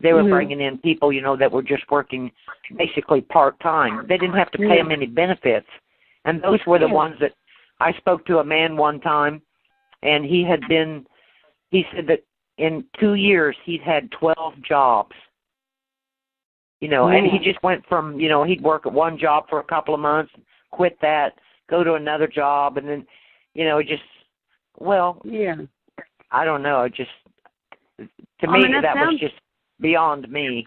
They were bringing in people, that were just working basically part-time. They didn't have to pay them any benefits. And those were the ones that I spoke to a man one time, and he said that in 2 years he'd had 12 jobs. And he just went from, he'd work at one job for a couple of months, quit that, go to another job, and then, I don't know. To me, that was just beyond me.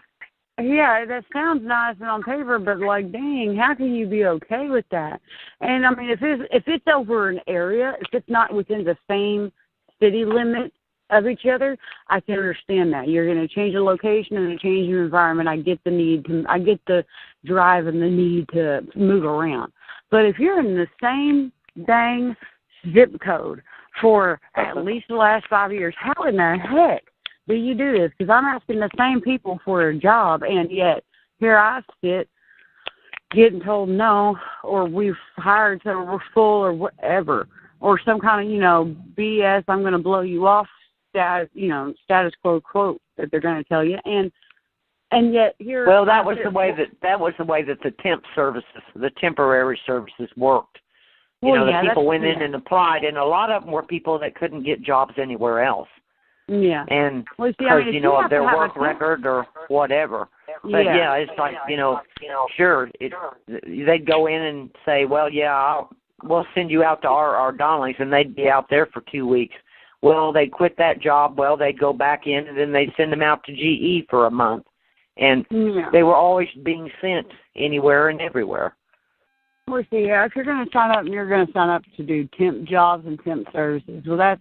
Yeah, that sounds nice on paper, but dang, how can you be okay with that? And I mean, if it's over an area, if it's not within the same city limit of each other, I can understand that. You're going to change the location and change your environment. I get the drive and the need to move around. But if you're in the same dang zip code for at least the last 5 years, how in the heck do you do this? Because I'm asking the same people for a job, and yet here I sit getting told no, or we've hired someone, we're full, or whatever, or some kind of, BS, I'm going to blow you off status quo quote that they're going to tell you, and yet here. Well, that was the way that the temp services, the temporary services worked. The people went in and applied, and a lot of them were people that couldn't get jobs anywhere else. Yeah. And because, of their work record or whatever. But, it's like, sure, they'd go in and say, well, we'll send you out to our Donnellys, and they'd be out there for 2 weeks. Well, they'd quit that job. Well, they'd go back in, and then they'd send them out to GE for a month. And they were always being sent anywhere and everywhere. Well, see, if you're going to sign up, you're going to sign up to do temp jobs and temp services. Well, that's,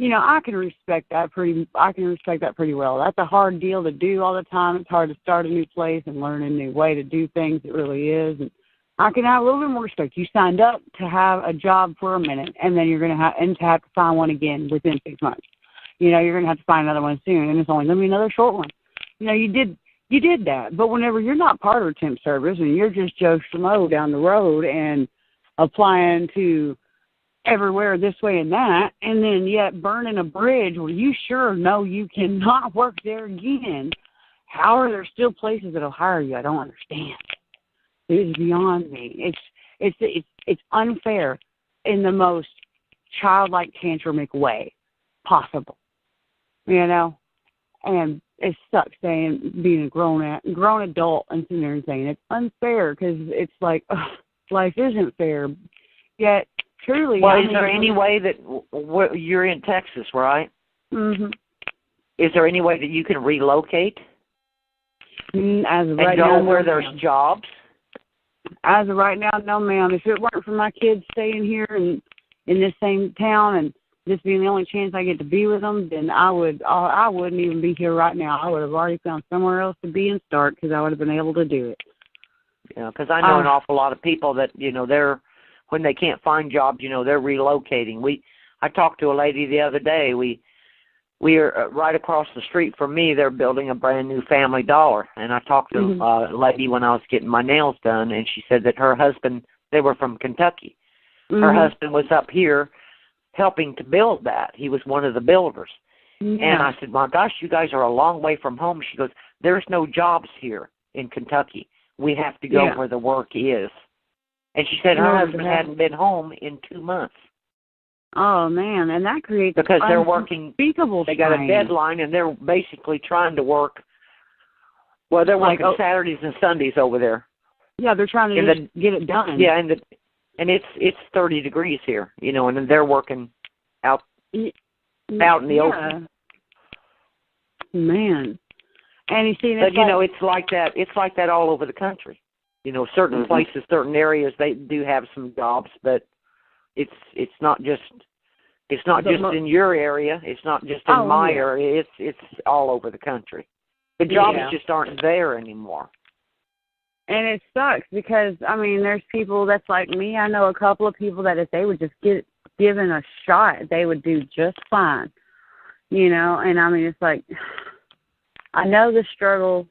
I can respect that pretty well. That's a hard deal to do all the time. It's hard to start a new place and learn a new way to do things. It really is. And I can have a little bit more respect. You signed up to have a job for a minute, and then you're going to have to find one again within 6 months. You're going to have to find another one soon, and it's only going to be another short one. You did that. But whenever you're not part of a temp service and you're just Joe Schmo down the road and applying to everywhere this way and that, and then yet burning a bridge where you sure know you cannot work there again, how are there still places that'll hire you? I don't understand. It is beyond me. It's unfair in the most childlike, tantramic way possible, and it sucks being a grown adult and sitting there and saying it's unfair, because it's like, life isn't fair. Yet, truly. Well, is there any way that you're in Texas, right? Mm-hmm. Is there any way that you can relocate? As of right and go now, where there's jobs? As of right now, no, ma'am. If it weren't for my kids staying here in this same town and this being the only chance I get to be with them, then I wouldn't even be here right now. I would have already found somewhere else to be and start, because I would have been able to do it. Yeah, because I know an awful lot of people that, they're, when they can't find jobs, they're relocating. I talked to a lady the other day. We are right across the street from me. They're building a brand new Family Dollar, and I talked to a lady when I was getting my nails done, and she said that her husband, they were from Kentucky. Her husband was up here helping to build that. He was one of the builders. And I said, my gosh, you guys are a long way from home. She goes, there's no jobs here in Kentucky. We have to go where the work is. And she said her husband hadn't been home in 2 months. Oh, man, and that creates because they're working. They got a deadline, and they're basically trying to work. Well, they're working Saturdays and Sundays over there. Yeah, they're trying to get it done. Yeah, and it's 30 degrees here, and then they're working out in the open. Man, and you see, but it's like that. It's like that all over the country. Certain places, certain areas, they do have some jobs, but it's not just in your area. It's not just in my area. It's all over the country. The jobs just aren't there anymore. And it sucks because there's people that's like me. I know a couple of people that if they would just get given a shot, they would do just fine. And it's like, I know the struggle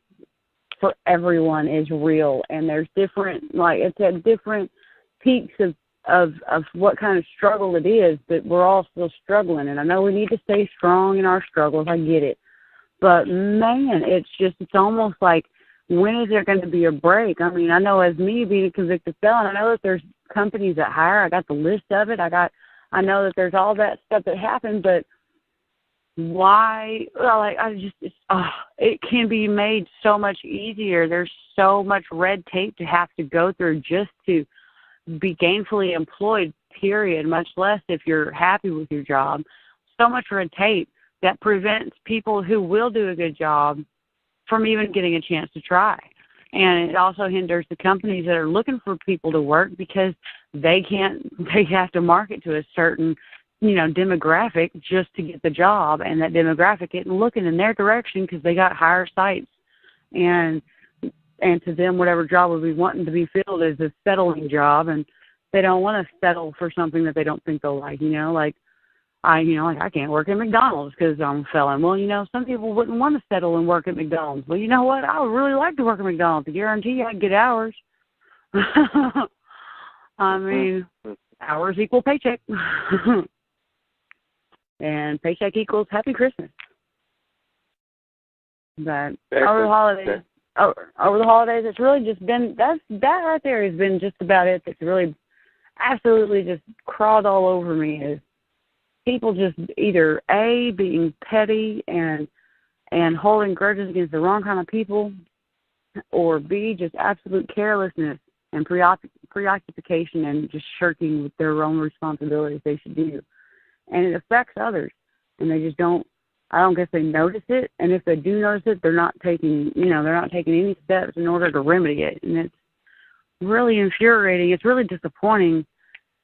for everyone is real, and there's different, it's at different peaks of what kind of struggle it is, but we're all still struggling. And I know we need to stay strong in our struggles. I get it. But, man, it's almost like, when is there going to be a break? I mean, I know as me being a convicted felon, I know that there's companies that hire. I got the list of it. I know that there's all that stuff that happens, but why? Well, like, it can be made so much easier. There's so much red tape to have to go through just to be gainfully employed, period, much less if you're happy with your job. So much red tape that prevents people who will do a good job from even getting a chance to try. And it also hinders the companies that are looking for people to work because they have to market to a certain, demographic just to get the job. And that demographic isn't looking in their direction because they got higher sights. And to them, whatever job would be wanting to be filled is a settling job. And they don't want to settle for something that they don't think they'll like, I can't work at McDonald's because I'm a felon. Well, some people wouldn't want to settle and work at McDonald's. Well, you know what? I would really like to work at McDonald's. I guarantee I'd get hours. I mean, hours equal paycheck. And paycheck equals happy Christmas. But over the holidays, it's really just been, that right there has been just about it. It's really absolutely just crawled all over me is people just either A, being petty and holding grudges against the wrong kind of people, or B, just absolute carelessness and preoccupation and just shirking with their own responsibilities they should do. And it affects others, and they just don't, I don't guess they notice it, and if they do notice it, they're not taking any steps in order to remedy it, and it's really infuriating. It's really disappointing,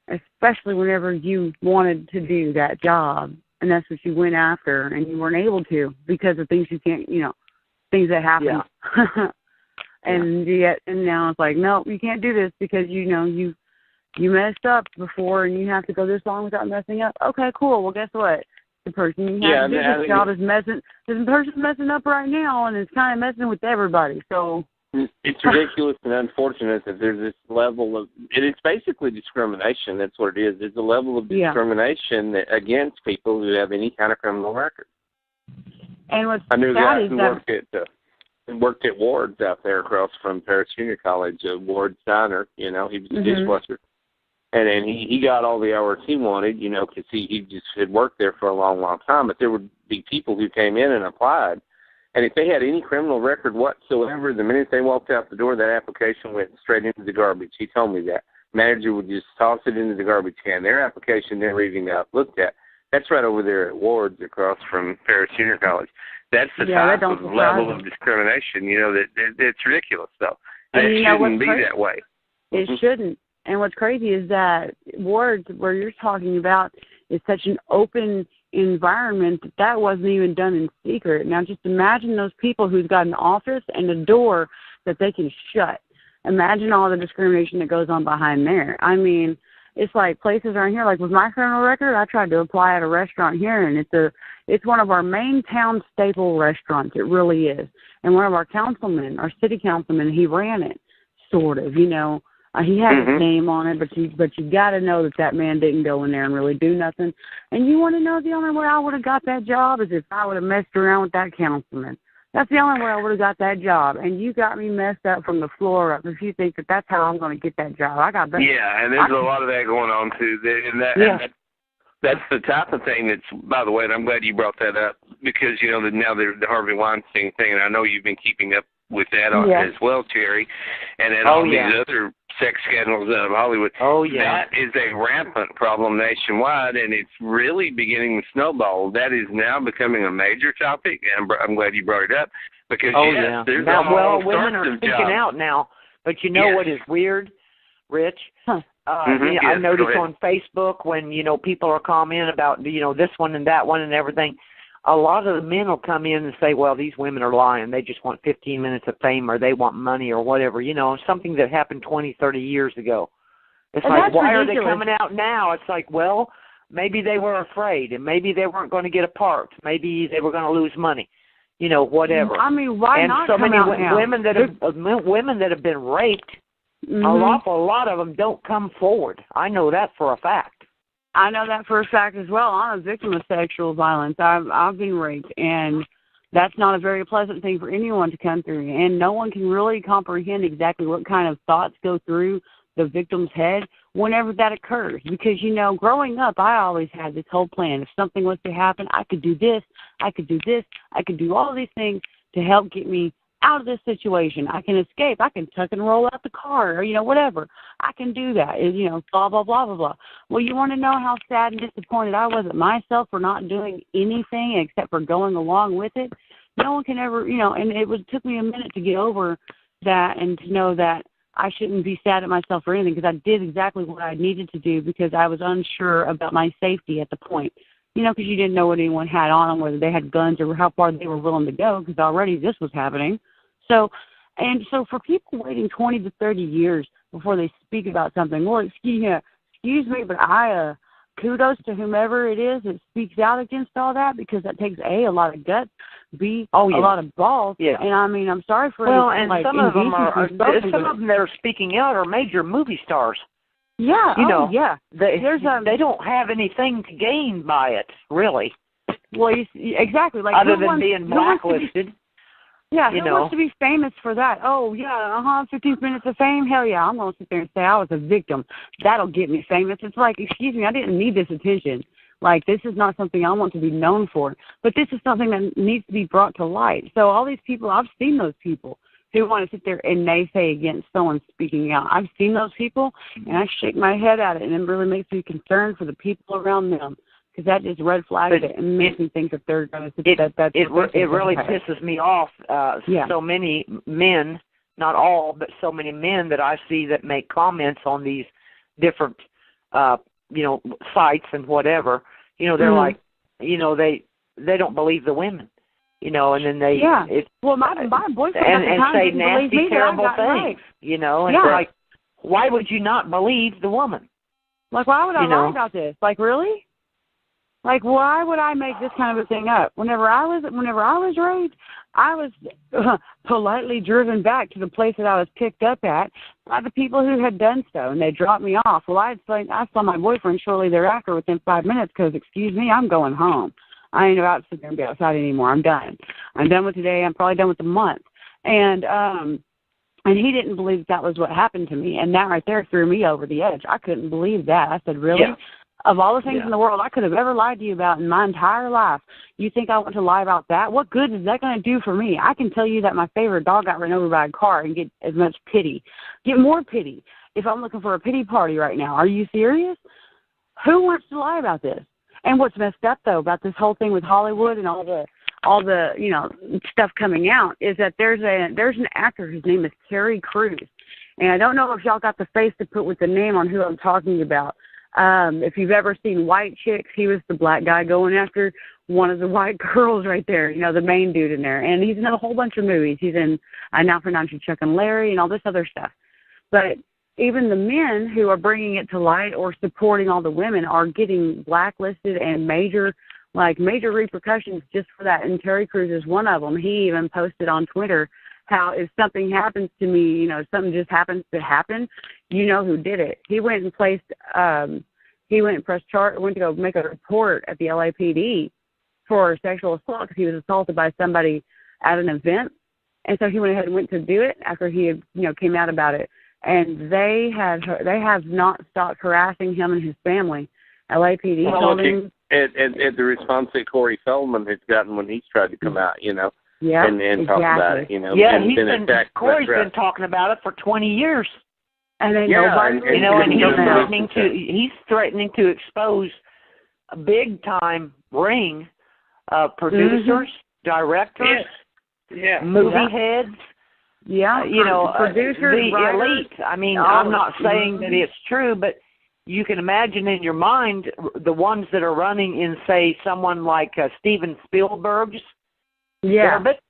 especially whenever you wanted to do that job, and that's what you went after, and you weren't able to because of things you can't, things that happen. Yeah. And now it's like, no, you can't do this because, you messed up before and you have to go this long without messing up. Okay, cool. Well, guess what? The person you have to do this job is messing. The person's messing up right now, and it's kind of messing with everybody. So it's ridiculous and unfortunate that there's this level of, it's basically discrimination. That's what it is. There's a level of discrimination against people who have any kind of criminal record. And what's I knew a sad guy is who worked at Ward's out there across from Paris Junior College, Ward Steiner. He was a dishwasher. And then he got all the hours he wanted, because he just had worked there for a long, long time. But there would be people who came in and applied. And if they had any criminal record whatsoever, the minute they walked out the door, that application went straight into the garbage. He told me that. Manager would just toss it into the garbage can. Their application never even got looked at. That's right over there at Ward's across from Paris Junior College. That's the type of level of discrimination, that's ridiculous, though. That shouldn't be that way. It shouldn't. And what's crazy is that Ward's, where you're talking about, is such an open environment that wasn't even done in secret. Now, just imagine those people who've got an office and a door that they can shut. Imagine all the discrimination that goes on behind there. I mean, it's like places around here, like with my criminal record, I tried to apply at a restaurant here, and it's one of our main town staple restaurants. It really is. And one of our city councilmen, he ran it, sort of, he had his name on it, but you got to know that man didn't go in there and really do nothing. And you want to know the only way I would have got that job is if I would have messed around with that councilman. That's the only way I would have got that job. And you got me messed up from the floor up if you think that that's how I'm going to get that job. I got that. Yeah, and there's a lot of that going on, too. That's the type of thing that's, by the way, and I'm glad you brought that up, because, now the Harvey Weinstein thing, and I know you've been keeping up with that as well, Terry, and then all these other sex scandals out of Hollywood. Oh, yeah. That is a rampant problem nationwide, and it's really beginning to snowball. That is now becoming a major topic, and I'm glad you brought it up, because, there's all women sorts are of speaking jobs out now, but what is weird, Rich? Huh. I notice on Facebook when, people are commenting about, this one and that one and everything, a lot of the men will come in and say, well, these women are lying. They just want 15 minutes of fame, or they want money, or whatever, something that happened 20, 30 years ago. It's like, why are they coming out now? It's like, well, maybe they were afraid, and maybe they weren't going to get a part. Maybe they were going to lose money, whatever. I mean, why and not so come many out now? women that have been raped, an awful lot of them don't come forward. I know that for a fact. I know that for a fact as well. I'm a victim of sexual violence. I've been raped, and That's not a very pleasant thing for anyone to come through, and no one can really comprehend exactly what kind of thoughts go through the victim's head whenever that occurs. Because, growing up, I always had this whole plan. If something was to happen, I could do this, I could do this, I could do all these things to help get me out of this situation. I can escape. I can tuck and roll out the car or, whatever. I can do that, blah, blah, blah, blah, blah. Well, you want to know how sad and disappointed I was at myself for not doing anything except for going along with it? No one can ever, and took me a minute to get over that and to know that I shouldn't be sad at myself for anything, because I did exactly what I needed to do because I was unsure about my safety at the point. Because you didn't know what anyone had on them, whether they had guns or how far they were willing to go, because already this was happening. So for people waiting 20 to 30 years before they speak about something, well, excuse me, but I kudos to whomever it is that speaks out against all that, because that takes A, a lot of guts, B, a lot of balls. Yeah. And I'm sorry for and some of them that are speaking out are major movie stars. Yeah, they don't have anything to gain by it, really. Well, exactly. Like, other than being blacklisted. Yeah, who wants to be famous for that? Oh, yeah, 15 minutes of fame? Hell yeah, I'm going to sit there and say I was a victim. That'll get me famous. It's like, excuse me, I didn't need this attention. Like, this is not something I want to be known for. But this is something that needs to be brought to light. So all these people, I've seen those people who want to sit there and naysay against someone speaking out. I've seen those people, and I shake my head at it, and it really makes me concerned for the people around them, because that just red flags it and makes me think that they're going to that. It really pisses me off. So many men, not all, but so many men that I see that make comments on these different, sites and whatever. They're like, they don't believe the women. And then they my boyfriend and say nasty, terrible things. And it's like, why would you not believe the woman? Like, why would I lie about this? Like, really? Like, why would I make this kind of a thing up? Whenever I was raped, I was politely driven back to the place that I was picked up at by the people who had done so, and they dropped me off. Well, I saw my boyfriend shortly thereafter within 5 minutes because, excuse me, I'm going home. I ain't about to sit there and be outside anymore. I'm done. I'm done with today. I'm probably done with the month. And he didn't believe that was what happened to me, and that right there threw me over the edge. I couldn't believe that. I said, really? Yeah. Of all the things in the world I could have ever lied to you about in my entire life, you think I want to lie about that? What good is that going to do for me? I can tell you that my favorite dog got run over by a car and get as much pity, get more pity, if I'm looking for a pity party right now. Are you serious? Who wants to lie about this? And what's messed up, though, about this whole thing with Hollywood and all the stuff coming out is that there's an actor whose name is Terry Crews. And I don't know if y'all got the face to put with the name on who I'm talking about. If you've ever seen White Chicks, he was the black guy going after one of the white girls right there, the main dude in there. And he's in a whole bunch of movies. He's in I Now Pronounce You Chuck and Larry and all this other stuff. But even the men who are bringing it to light or supporting all the women are getting blacklisted and major repercussions just for that. And Terry Crews is one of them. He even posted on Twitter how if something happens to me, something just happens to happen, who did it. He went and went to go make a report at the LAPD for sexual assault because he was assaulted by somebody at an event. And so he went ahead and went to do it after he had, came out about it. And they have not stopped harassing him and his family. LAPD told him. And the response that Corey Feldman has gotten when he's tried to come out, Yeah, and talk about it, Yeah, Corey's been talking about it for 20 years. And then he's threatening to expose a big time ring of producers, directors, movie heads. Yeah, producers, the writers, elite. I mean, I'm not saying that it's true, but you can imagine in your mind the ones that are running in, say, someone like Steven Spielberg's orbit.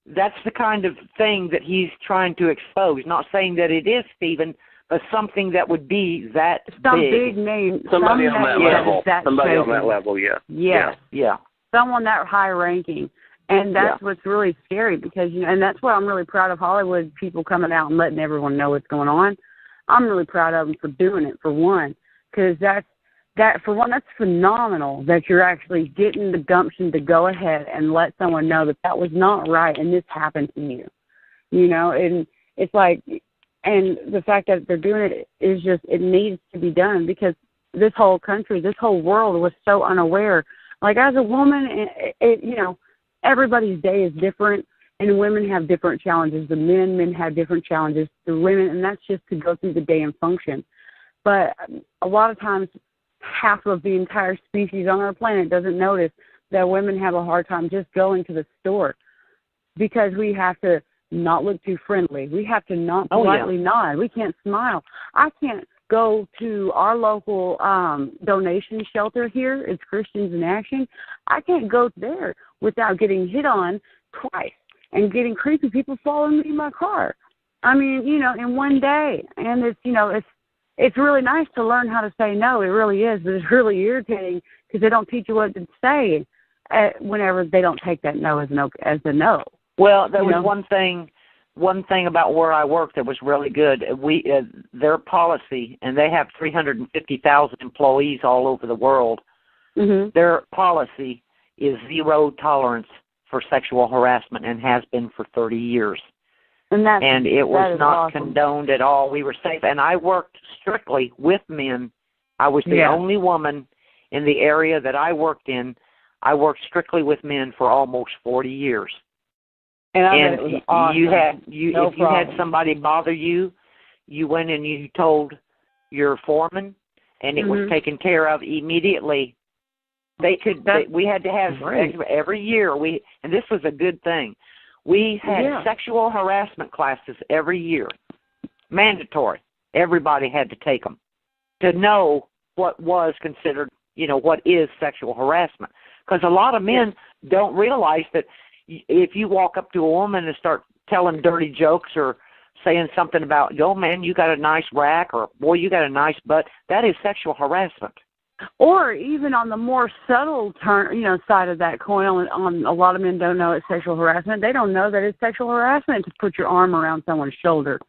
That's the kind of thing that he's trying to expose. Not saying that it is Steven, but something that would be that big name. Somebody on that level, yeah. Someone that high ranking. And that's what's really scary because, and that's why I'm really proud of Hollywood people coming out and letting everyone know what's going on. I'm really proud of them for doing it, for one, because that, for one, that's phenomenal that you're actually getting the gumption to go ahead and let someone know that that was not right and this happened to you. You know, and it's like, and the fact that they're doing it is just, it needs to be done because this whole country, this whole world was so unaware. Like, as a woman, you know, everybody's day is different, and women have different challenges. The men have different challenges. The women, and that's just to go through the day and function. But a lot of times, half of the entire species on our planet doesn't notice that women have a hard time just going to the store because we have to not look too friendly. We have to not politely nod. We can't smile. I can't go to our local donation shelter here. It's Christians in Action. I can't go there without getting hit on twice and getting creepy people following me in my car. I mean, you know, in one day. And it's, you know, it's really nice to learn how to say no. It really is, but it's really irritating because they don't teach you what to say whenever they don't take that no as a no. Well, there was one thing about where I worked that was really good. Their policy, and they have 350,000 employees all over the world. Mm-hmm. Their policy is zero tolerance for sexual harassment and has been for 30 years. And it was not condoned at all. We were safe. And I worked strictly with men. I was the only woman in the area that I worked in. I worked strictly with men for almost 40 years. And awesome. If you had somebody bother you, you went and you told your foreman, and it was taken care of immediately. We had to have every year. And this was a good thing. We had sexual harassment classes every year, mandatory. Everybody had to take them to know what was considered, you know, what is sexual harassment. Because a lot of men don't realize that if you walk up to a woman and start telling dirty jokes or saying something about, oh, man, you got a nice rack, or, boy, you got a nice butt, that is sexual harassment. Or even on the more subtle side of that coin, on a lot of men don't know it's sexual harassment. They don't know that it's sexual harassment to put your arm around someone's shoulder.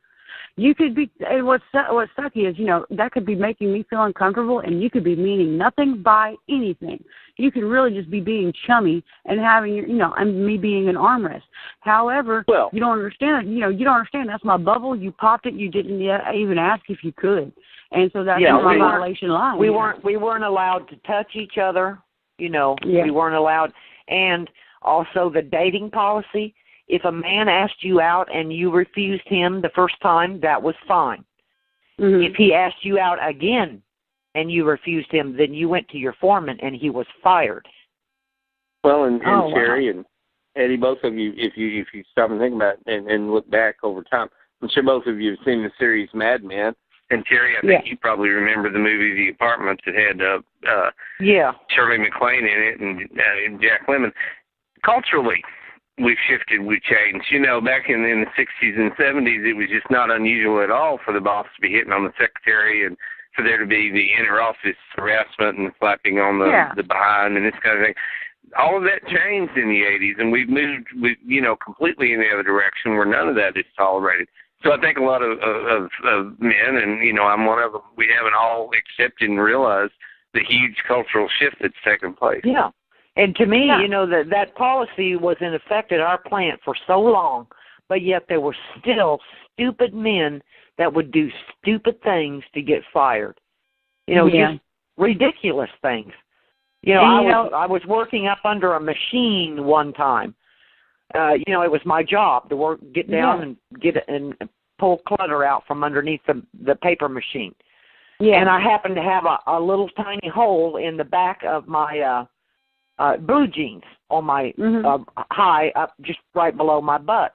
You could be, and what's sucky is, you know, that could be making me feel uncomfortable, and you could be meaning nothing by anything. You could really just be being chummy and having your, you know, and me being an armrest. However, you don't understand. You know, you don't understand. That's my bubble. You popped it. You didn't even ask if you could, and so that's my violation line. We weren't allowed to touch each other. You know, we weren't allowed, and also the dating policy. If a man asked you out and you refused him the first time, that was fine. Mm-hmm. If he asked you out again and you refused him, then you went to your foreman and he was fired. Well, and Sherry and Eddie, both of you, if you stop and think about it and look back over time, I'm sure both of you have seen the series Mad Men. And Terry, I think you probably remember the movie The Apartment that had Shirley MacLaine in it and Jack Lemmon. Culturally, we've shifted, we've changed. You know, back in the 60s and 70s, it was just not unusual at all for the boss to be hitting on the secretary and for there to be the inter-office harassment and slapping on the behind and this kind of thing. All of that changed in the 80s, and we've moved, completely in the other direction where none of that is tolerated. So I think a lot of men, and, you know, I'm one of them, we haven't all accepted and realized the huge cultural shift that's taken place. Yeah. And to me, you know, that policy was in effect at our plant for so long, but yet there were still stupid men that would do stupid things to get fired. You know, just ridiculous things. You know, I was working up under a machine one time. You know, it was my job to get down and pull clutter out from underneath the paper machine. Yeah. And I happened to have a little tiny hole in the back of my blue jeans on my high up just right below my butt.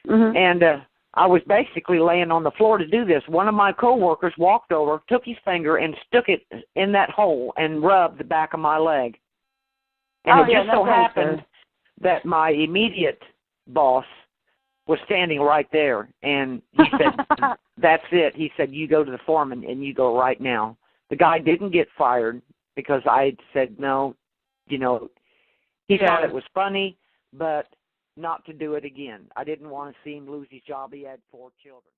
Mm-hmm. And I was basically laying on the floor to do this. One of my coworkers walked over, took his finger and stuck it in that hole and rubbed the back of my leg. And it just so happened that my immediate boss was standing right there, and he said, that's it. He said, you go to the foreman and you go right now. The guy didn't get fired because I said no. You know, he thought it was funny, but not to do it again. I didn't want to see him lose his job. He had 4 children.